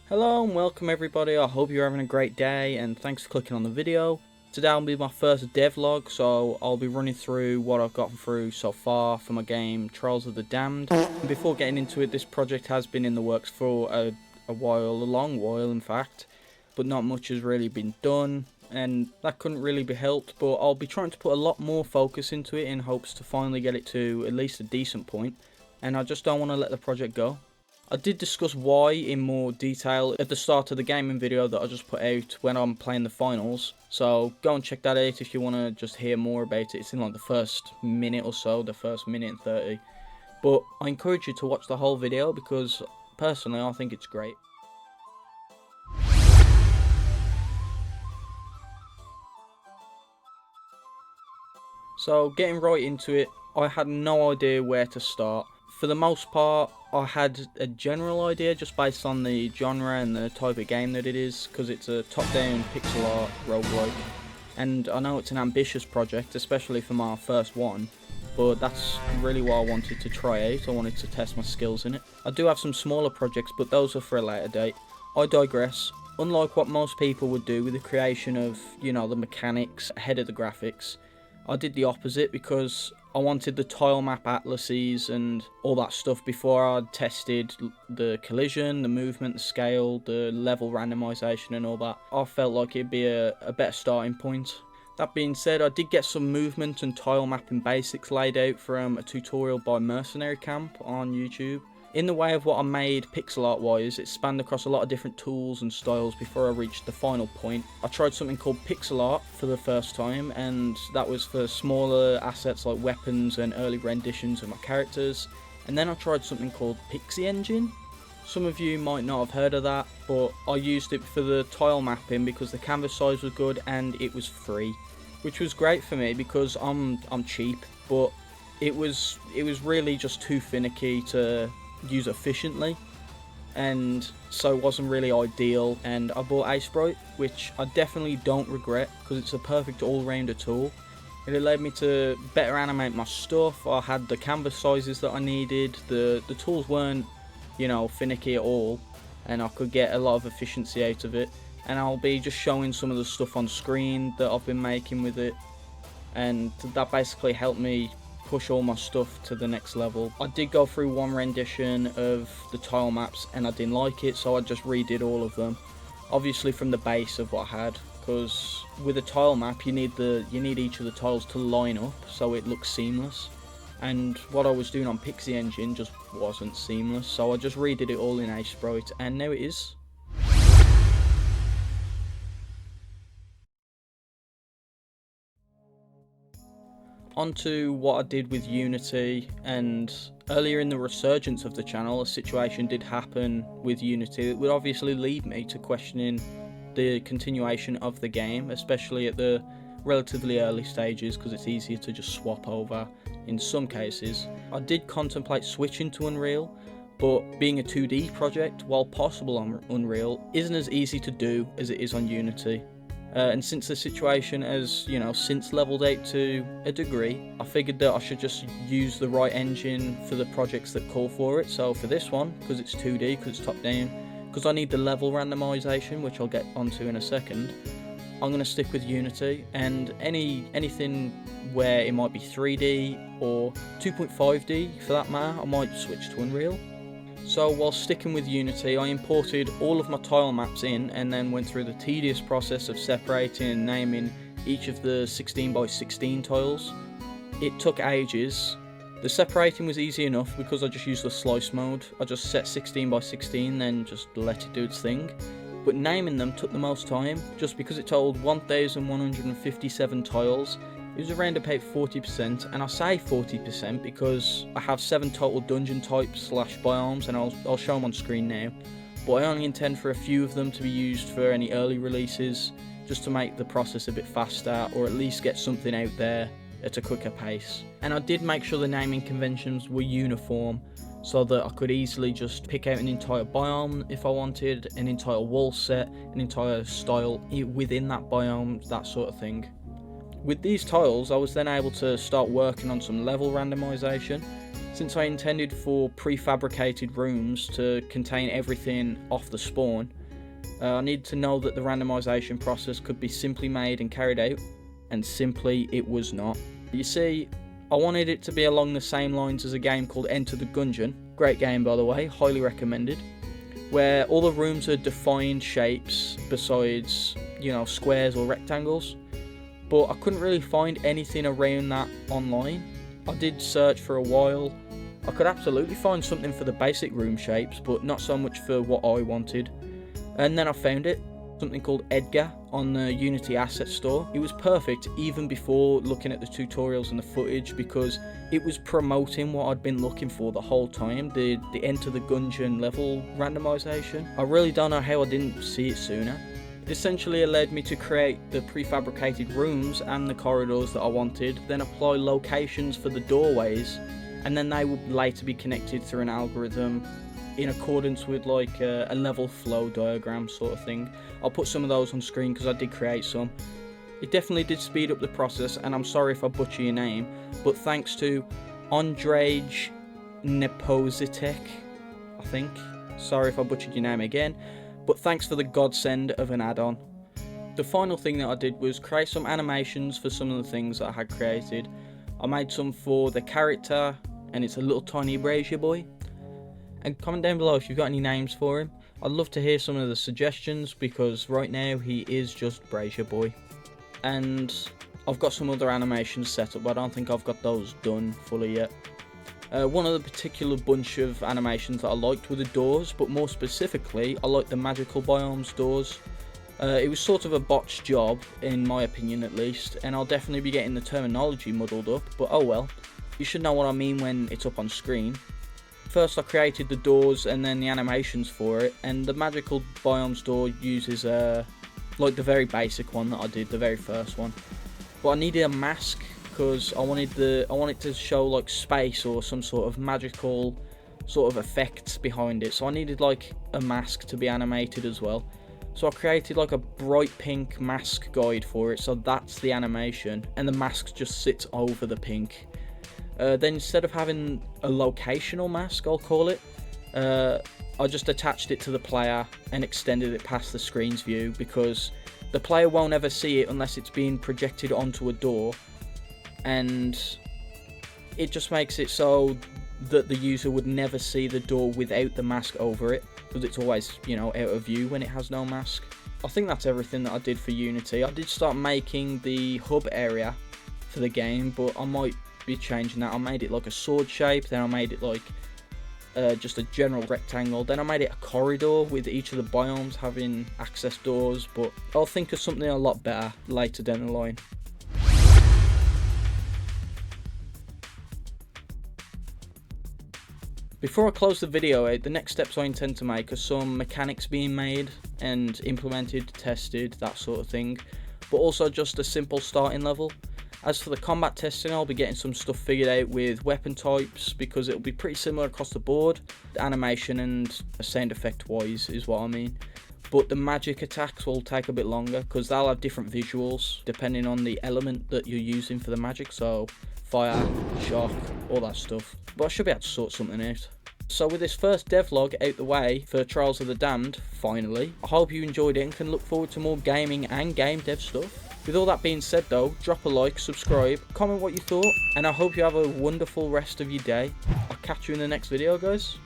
Hello and welcome everybody, I hope you're having a great day and thanks for clicking on the video. Today will be my first devlog, so I'll be running through what I've gotten through so far for my game Trials of the Damned. And before getting into it, this project has been in the works for a while, a long while in fact, but not much has really been done and that couldn't really be helped, but I'll be trying to put a lot more focus into it in hopes to finally get it to at least a decent point, and I just don't want to let the project go. I did discuss why in more detail at the start of the gaming video that I just put out when I'm playing the finals, so go and check that out if you want to just hear more about it. It's in like the first minute or so, the first minute and 30, but I encourage you to watch the whole video because personally I think it's great. So getting right into it, I had no idea where to start. For the most part, I had a general idea just based on the genre and the type of game that it is, because it's a top-down pixel art roguelike. And I know it's an ambitious project, especially for my first one, but that's really what I wanted to try out. I wanted to test my skills in it. I do have some smaller projects, but those are for a later date. I digress. Unlike what most people would do with the creation of, you know, the mechanics ahead of the graphics, I did the opposite because I wanted the tile map atlases and all that stuff before I'd tested the collision, the movement, the scale, the level randomization and all that. I felt like it'd be a better starting point. That being said, I did get some movement and tile mapping basics laid out from a tutorial by Mercenary Camp on YouTube. In the way of what I made pixel art wise, it spanned across a lot of different tools and styles before I reached the final point. I tried something called pixel art for the first time, and that was for smaller assets like weapons and early renditions of my characters. And then I tried something called Pixie Engine. Some of you might not have heard of that, but I used it for the tile mapping because the canvas size was good and it was free, which was great for me because I'm cheap, but it was really just too finicky to use efficiently, and so it wasn't really ideal. And I bought Aseprite, which I definitely don't regret because it's a perfect all-rounder tool. It allowed me to better animate my stuff. I had the canvas sizes that I needed. The tools weren't, you know, finicky at all, and I could get a lot of efficiency out of it. And I'll be just showing some of the stuff on screen that I've been making with it, and that basically helped me push all my stuff to the next level. I did go through one rendition of the tile maps and I didn't like it, so I just redid all of them, obviously from the base of what I had, because with a tile map you need each of the tiles to line up so it looks seamless, and what I was doing on Pixie Engine just wasn't seamless, so I just redid it all in Aseprite and now it is. Onto what I did with Unity, and earlier in the resurgence of the channel a situation did happen with Unity that would obviously lead me to questioning the continuation of the game, especially at the relatively early stages because it's easier to just swap over in some cases. I did contemplate switching to Unreal, but being a 2D project, while possible on Unreal, isn't as easy to do as it is on Unity. And since the situation has, you know, since leveled out to a degree, I figured that I should just use the right engine for the projects that call for it. So for this one, because it's 2D, because it's top down, because I need the level randomization, which I'll get onto in a second, I'm going to stick with Unity. And anything where it might be 3D or 2.5D for that matter, I might switch to Unreal. So while sticking with Unity, I imported all of my tile maps in and then went through the tedious process of separating and naming each of the 16x16 tiles. It took ages. The separating was easy enough because I just used the slice mode. I just set 16x16 then just let it do its thing. But naming them took the most time, just because it told 1157 tiles. It was around about 40%, and I say 40% because I have 7 total dungeon types / biomes, and I'll show them on screen now. But I only intend for a few of them to be used for any early releases, just to make the process a bit faster, or at least get something out there at a quicker pace. And I did make sure the naming conventions were uniform, so that I could easily just pick out an entire biome if I wanted, an entire wall set, an entire style within that biome, that sort of thing. With these tiles, I was then able to start working on some level randomization. Since I intended for prefabricated rooms to contain everything off the spawn, I needed to know that the randomization process could be simply made and carried out, and simply it was not. You see, I wanted it to be along the same lines as a game called Enter the Gungeon, great game by the way, highly recommended, where all the rooms are defined shapes besides, squares or rectangles, but I couldn't really find anything around that online. I did search for a while. I could absolutely find something for the basic room shapes, but not so much for what I wanted. And then I found it, something called Edgar on the Unity Asset Store. It was perfect even before looking at the tutorials and the footage, because it was promoting what I'd been looking for the whole time, the Enter the Gungeon level randomization. I really don't know how I didn't see it sooner. It essentially allowed me to create the prefabricated rooms and the corridors that I wanted, then apply locations for the doorways, and then they would later be connected through an algorithm in accordance with like a level flow diagram sort of thing. I'll put some of those on screen because I did create some. It definitely did speed up the process, and I'm sorry if I butcher your name, but thanks to Andrej Nepozitek, I think. Sorry if I butchered your name again, but thanks for the godsend of an add-on. The final thing that I did was create some animations for some of the things that I had created. I made some for the character, and it's a little tiny Brazier boy. And comment down below if you've got any names for him. I'd love to hear some of the suggestions, because right now he is just Brazier boy. And I've got some other animations set up, but I don't think I've got those done fully yet. One of the particular bunch of animations that I liked were the doors, but more specifically I liked the magical biomes doors. It was sort of a botched job, in my opinion at least, and I'll definitely be getting the terminology muddled up, but oh well. You should know what I mean when it's up on screen. First I created the doors and then the animations for it, and the magical biomes door uses like the very basic one that I did, the very first one. But I needed a mask because I wanted to show like space or some sort of magical sort of effects behind it. So I needed like a mask to be animated as well. So I created like a bright pink mask guide for it, so that's the animation, and the mask just sits over the pink. Then instead of having a locational mask, I'll call it, I just attached it to the player and extended it past the screen's view, because the player won't ever see it unless it's being projected onto a door, and it just makes it so that the user would never see the door without the mask over it, because it's always, out of view when it has no mask. I think that's everything that I did for Unity. I did start making the hub area for the game, but I might be changing that. I made it like a sword shape, then I made it like just a general rectangle, then I made it a corridor with each of the biomes having access doors, but I'll think of something a lot better later down the line. Before I close the video out, the next steps I intend to make are some mechanics being made and implemented, tested, that sort of thing, but also just a simple starting level. As for the combat testing, I'll be getting some stuff figured out with weapon types, because it'll be pretty similar across the board. The animation and sound effect wise is what I mean. But the magic attacks will take a bit longer, because they'll have different visuals depending on the element that you're using for the magic, so fire, shock, all that stuff. But I should be able to sort something out. So with this first devlog out the way for Trials of the Damned, finally, I hope you enjoyed it and can look forward to more gaming and game dev stuff. With all that being said though, drop a like, subscribe, comment what you thought, and I hope you have a wonderful rest of your day. I'll catch you in the next video, guys.